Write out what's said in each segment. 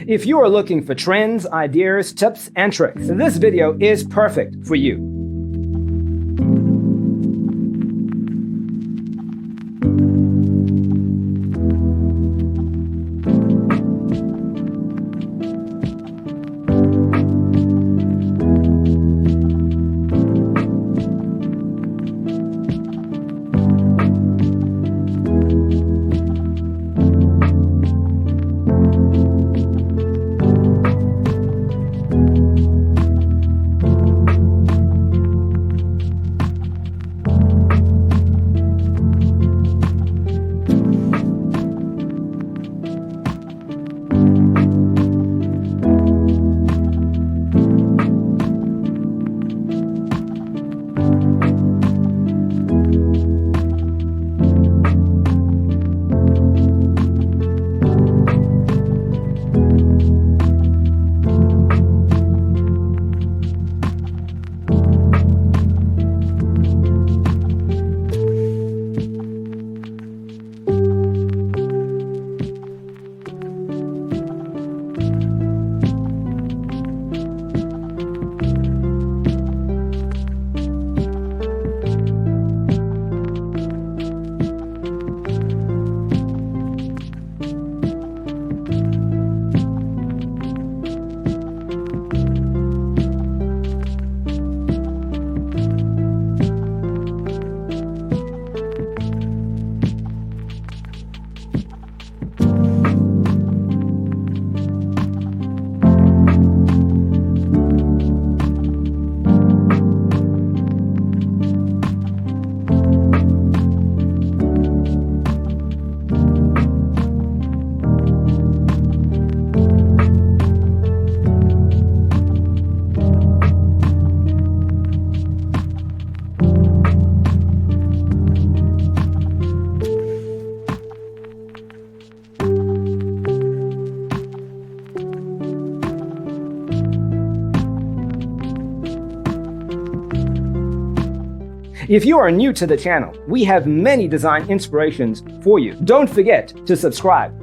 If you are looking for trends, ideas, tips, and tricks, this video is perfect for you. If you are new to the channel, we have many design inspirations for you. Don't forget to subscribe.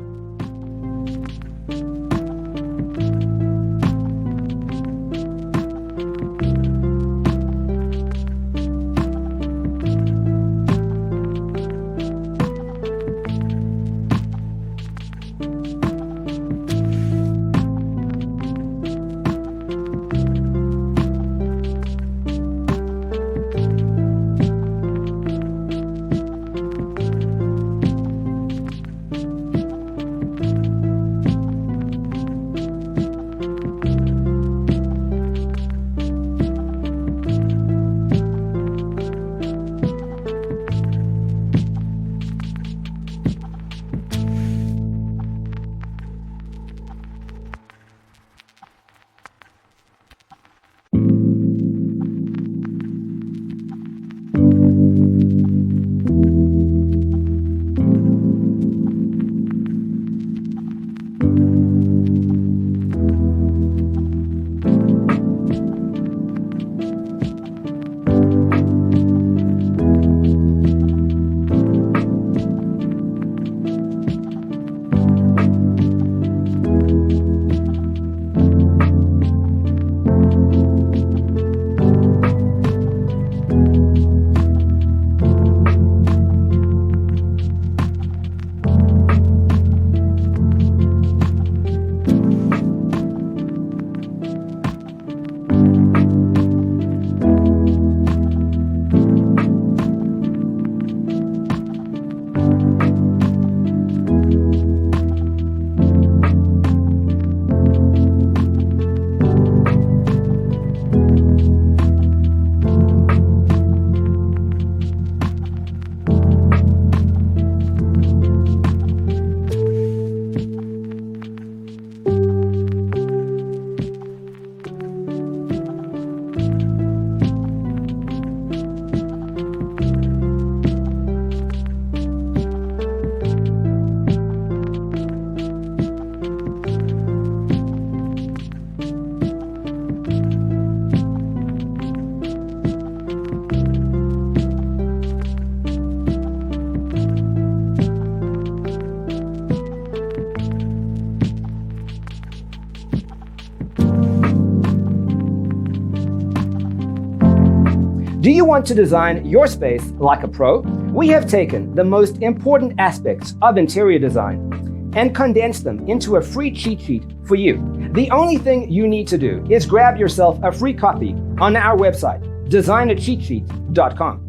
Do you want to design your space like a pro? We have taken the most important aspects of interior design and condensed them into a free cheat sheet for you. The only thing you need to do is grab yourself a free copy on our website, designercheatsheet.com.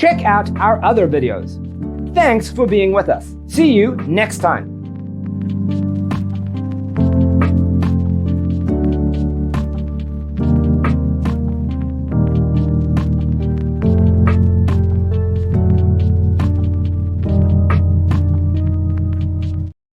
Check out our other videos. Thanks for being with us. See you next time.